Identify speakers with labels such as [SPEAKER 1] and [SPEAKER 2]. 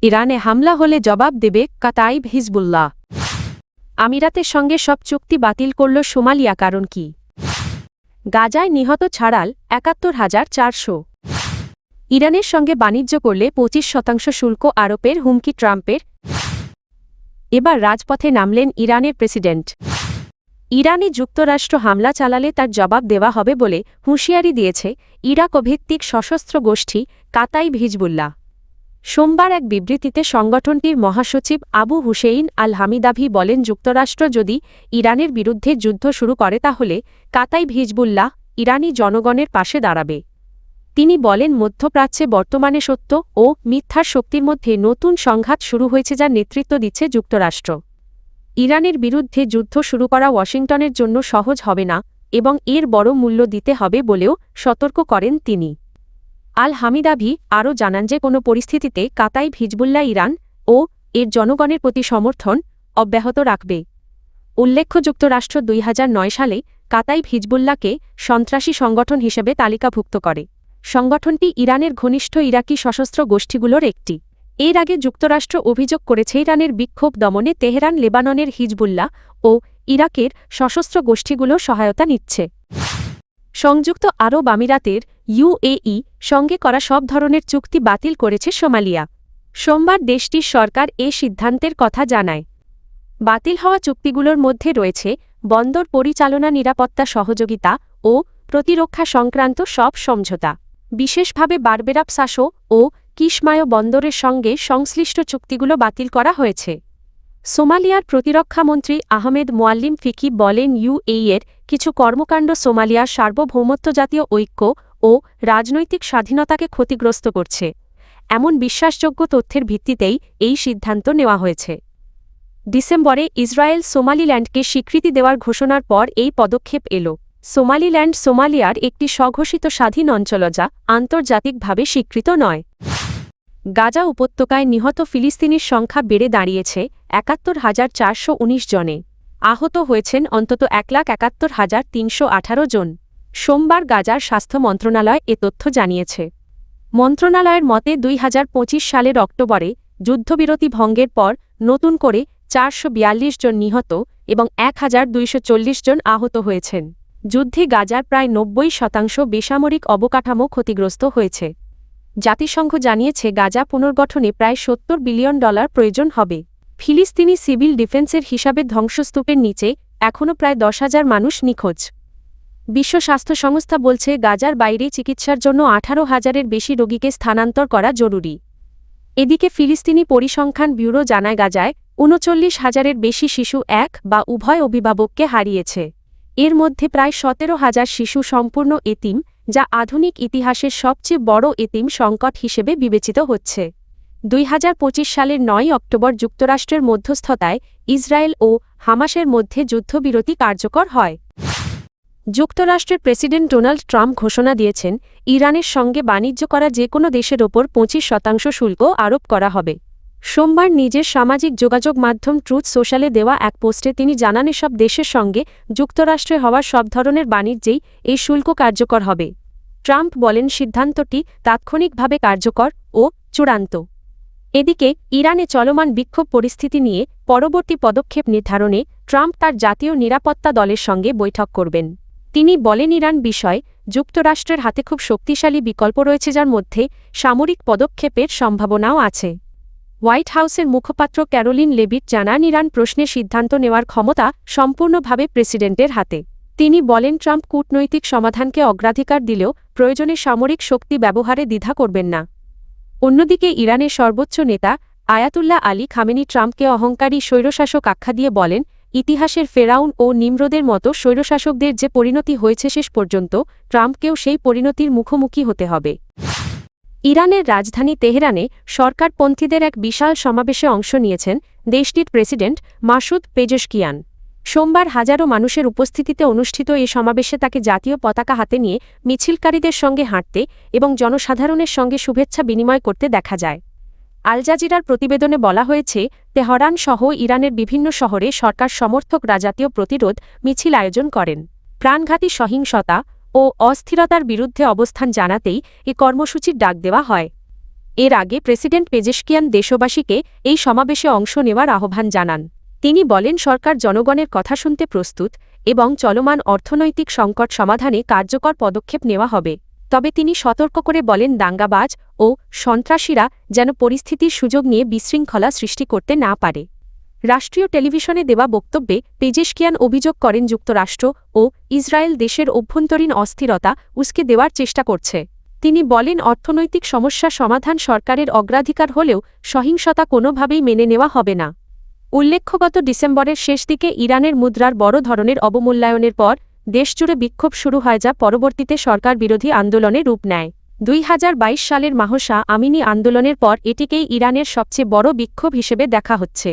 [SPEAKER 1] ইরানে হামলা হলে জবাব দেবে কাতাইব হিজবুল্লাহ। আমিরাতের সঙ্গে সব চুক্তি বাতিল করল সোমালিয়া, কারণ কি? গাজায় নিহত ছাড়াল ৭১,৪০০। ইরানের সঙ্গে বাণিজ্য করলে ২৫% শুল্ক আরোপের হুমকি ট্রাম্পের। এবার রাজপথে নামলেন ইরানের প্রেসিডেন্ট। ইরানে যুক্তরাষ্ট্র হামলা চালালে তার জবাব দেওয়া হবে বলে হুঁশিয়ারি দিয়েছে ইরাক ভিত্তিক সশস্ত্র গোষ্ঠী কাতাইব হিজবুল্লাহ। সোমবার এক বিবৃতিতে সংগঠনটির মহাসচিব আবু হুসেইন আল হামিদাভি বলেন, যুক্তরাষ্ট্র যদি ইরানের বিরুদ্ধে যুদ্ধ শুরু করে তাহলে কাতাইব হিজবুল্লাহ ইরানি জনগণের পাশে দাঁড়াবে। তিনি বলেন, মধ্যপ্রাচ্যে বর্তমানে সত্য ও মিথ্যার শক্তির মধ্যে নতুন সংঘাত শুরু হয়েছে, যার নেতৃত্ব দিচ্ছে যুক্তরাষ্ট্র। ইরানের বিরুদ্ধে যুদ্ধ শুরু করা ওয়াশিংটনের জন্য সহজ হবে না এবং এর বড় মূল্য দিতে হবে বলেও সতর্ক করেন তিনি। আল হামিদাভি আরও জানান যে কোনো পরিস্থিতিতে কাতাইব হিজবুল্লাহ ইরান ও এর জনগণের প্রতি সমর্থন অব্যাহত রাখবে। উল্লেখ্য, যুক্তরাষ্ট্র ২০০৯ সালে কাতাইব হিজবুল্লাহকে সন্ত্রাসী সংগঠন হিসেবে তালিকাভুক্ত করে। সংগঠনটি ইরানের ঘনিষ্ঠ ইরাকি সশস্ত্র গোষ্ঠীগুলোর একটি। এর আগে যুক্তরাষ্ট্র অভিযোগ করেছে ইরানের বিক্ষোভ দমনে তেহরান লেবাননের হিজবুল্লাহ ও ইরাকের সশস্ত্র গোষ্ঠীগুলোর সহায়তা নিচ্ছে। সংযুক্ত আরব আমিরাতের ইউএই সঙ্গে করা সব ধরনের চুক্তি বাতিল করেছে সোমালিয়া। সোমবার দেশটির সরকার এ সিদ্ধান্তের কথা জানায়। বাতিল হওয়া চুক্তিগুলোর মধ্যে রয়েছে বন্দর পরিচালনা, নিরাপত্তা সহযোগিতা ও প্রতিরক্ষা সংক্রান্ত সব সমঝোতা। বিশেষভাবে বারবেরাপসাসো ও কিশমায় বন্দরের সঙ্গে সংশ্লিষ্ট চুক্তিগুলো বাতিল করা হয়েছে। সোমালিয়ার প্রতিরক্ষামন্ত্রী আহমেদ মোয়াল্লিম ফিকি বলেন, ইউএই-এর কিছু কর্মকাণ্ড সোমালিয়ার সার্বভৌমত্ব, জাতীয় ঐক্য ও রাজনৈতিক স্বাধীনতাকে ক্ষতিগ্রস্ত করছে। এমন বিশ্বাসযোগ্য তথ্যের ভিত্তিতেই এই সিদ্ধান্ত নেওয়া হয়েছে। ডিসেম্বরে ইসরায়েল সোমালিল্যান্ডকে স্বীকৃতি দেওয়ার ঘোষণার পর এই পদক্ষেপ এল। সোমালিল্যান্ড সোমালিয়ার একটি স্বঘোষিত স্বাধীন অঞ্চল যা আন্তর্জাতিকভাবে স্বীকৃত নয়। গাজা উপত্যকায় নিহত ফিলিস্তিনির সংখ্যা বেড়ে দাঁড়িয়েছে ৭১,৪১৯ জনে। আহত হয়েছেন অন্তত ১,৭১,৩১৮ জন। সোমবার গাজার স্বাস্থ্য মন্ত্রণালয় এ তথ্য জানিয়েছে। মন্ত্রণালয়ের মতে ২০২৫ সালের অক্টোবরে যুদ্ধবিরতি ভঙ্গের পর নতুন করে ৪৪২ জন নিহত এবং ১,২৪০ জন আহত হয়েছেন। যুদ্ধে গাজার প্রায় ৯০% বেসামরিক অবকাঠামো ক্ষতিগ্রস্ত হয়েছে। জাতিসংঘ জানিয়েছে গাজা পুনর্গঠনে প্রায় $৭০ বিলিয়ন প্রয়োজন হবে। ফিলিস্তিনি সিভিল ডিফেন্সের হিসাবে ধ্বংসস্তূপের নিচে এখনও প্রায় ১০,০০০ মানুষ নিখোঁজ। বিশ্ব স্বাস্থ্য সংস্থা বলছে গাজার বাইরে চিকিৎসার জন্য ১৮,০০০-এর বেশি রোগীকে স্থানান্তর করা জরুরি। এদিকে ফিলিস্তিনি পরিসংখ্যান ব্যুরো জানায় গাজায় ৩৯,০০০-এর বেশি শিশু এক বা উভয় অভিভাবককে হারিয়েছে। এর মধ্যে প্রায় ১৭,০০০ শিশু সম্পূর্ণ এতিম, যা আধুনিক ইতিহাসের সবচেয়ে বড় এতিম সংকট হিসেবে বিবেচিত হচ্ছে। ২০২৫ সালের ৯ অক্টোবর যুক্তরাষ্ট্রের মধ্যস্থতায় ইসরায়েল ও হামাসের মধ্যে যুদ্ধবিরতি কার্যকর হয়। যুক্তরাষ্ট্রের প্রেসিডেন্ট ডোনাল্ড ট্রাম্প ঘোষণা দিয়েছেন, ইরানের সঙ্গে বাণিজ্য করা যে কোনো দেশের ওপর ২৫% শুল্ক আরোপ করা হবে। সোমবার নিজের সামাজিক যোগাযোগ মাধ্যম ট্রুথ সোশ্যালে দেওয়া এক পোস্টে তিনি জানান, এসব দেশের সঙ্গে যুক্তরাষ্ট্রে হওয়া সব ধরনের বাণিজ্যেই এই শুল্ক কার্যকর হবে। ট্রাম্প বলেন, সিদ্ধান্তটি তাৎক্ষণিকভাবে কার্যকর ও চূড়ান্ত। এদিকে ইরানে চলমান বিক্ষোভ পরিস্থিতি নিয়ে পরবর্তী পদক্ষেপ নির্ধারণে ট্রাম্প তার জাতীয় নিরাপত্তা দলের সঙ্গে বৈঠক করবেন। তিনি বলেন, ইরান বিষয়ে যুক্তরাষ্ট্রের হাতে খুব শক্তিশালী বিকল্প রয়েছে, যার মধ্যে সামরিক পদক্ষেপের সম্ভাবনাও আছে। হোয়াইট হাউসের মুখপাত্র ক্যারোলিন লেভিট জানান, ইরান প্রশ্নে সিদ্ধান্ত নেওয়ার ক্ষমতা সম্পূর্ণভাবে প্রেসিডেন্টের হাতে। তিনি বলেন, ট্রাম্প কূটনৈতিক সমাধানকে অগ্রাধিকার দিলেও প্রয়োজনে সামরিক শক্তি ব্যবহারে দ্বিধা করবেন না। অন্যদিকে ইরানের সর্বোচ্চ নেতা আয়াতুল্লাহ আলী খামেনি ট্রাম্পকে অহংকারী স্বৈরশাসক আখ্যা দিয়ে বলেন, ইতিহাসের ফেরাউন ও নিমরোদের মতো স্বৈরশাসকদের যে পরিণতি হয়েছে শেষ পর্যন্ত ট্রাম্পকেও সেই পরিণতির মুখোমুখি হতে হবে। ইরানের রাজধানী তেহরানে সরকারপন্থীদের এক বিশাল সমাবেশে অংশ নিয়েছেন দেশটির প্রেসিডেন্ট মাসুদ পেজেশকিয়ান। সোমবার হাজারো মানুষের উপস্থিতিতে অনুষ্ঠিত এ সমাবেশে তাকে জাতীয় পতাকা হাতে নিয়ে মিছিলকারীদের সঙ্গে হাঁটতে এবং জনসাধারণের সঙ্গে শুভেচ্ছা বিনিময় করতে দেখা যায়। আল জাজিরার প্রতিবেদনে বলা হয়েছে, তেহরান সহ ইরানের বিভিন্ন শহরে সরকার সমর্থকরা জাতীয় প্রতিরোধ মিছিল আয়োজন করেন। প্রাণঘাতী সহিংসতা ও অস্থিরতার বিরুদ্ধে অবস্থান জানাতেই এ কর্মসূচির ডাক দেওয়া হয়। এর আগে প্রেসিডেন্ট পেজেশকিয়ান দেশবাসীকে এই সমাবেশে অংশ নেওয়ার আহ্বান জানান। তিনি বলেন সরকার জনগণের কথা শুনতে প্রস্তুত এবং চলমান অর্থনৈতিক সংকট সমাধানে কার্যকর পদক্ষেপ নেওয়া হবে। তবে তিনি সতর্ক করে বলেন দাঙ্গাবাজ ও সন্ত্রাসীরা যেন পরিস্থিতির সুযোগ নিয়ে বিশৃঙ্খলা সৃষ্টি করতে না পারে। রাষ্ট্রীয় টেলিভিশনে দেওয়া বক্তব্যে পেজেশকিয়ান অভিযোগ করেন যুক্তরাষ্ট্র ও ইসরায়েল দেশের অভ্যন্তরীণ অস্থিরতা উস্কে দেওয়ার চেষ্টা করছে। তিনি বলেন অর্থনৈতিক সমস্যা সমাধান সরকারের অগ্রাধিকার হলেও সহিংসতা কোনোভাবেই মেনে নেওয়া হবে না। উল্লেখ্য গত ডিসেম্বরের শেষ দিকে ইরানের মুদ্রার বড় ধরনের অবমূল্যায়নের পর দেশজুড়ে বিক্ষোভ শুরু হয় যা পরবর্তীতে সরকার বিরোধী আন্দোলনে রূপ নেয়। 2022 সালের মাহসা আমিনি আন্দোলনের পর এটিকেই ইরানের সবচেয়ে বড় বিক্ষোভ হিসেবে দেখা হচ্ছে।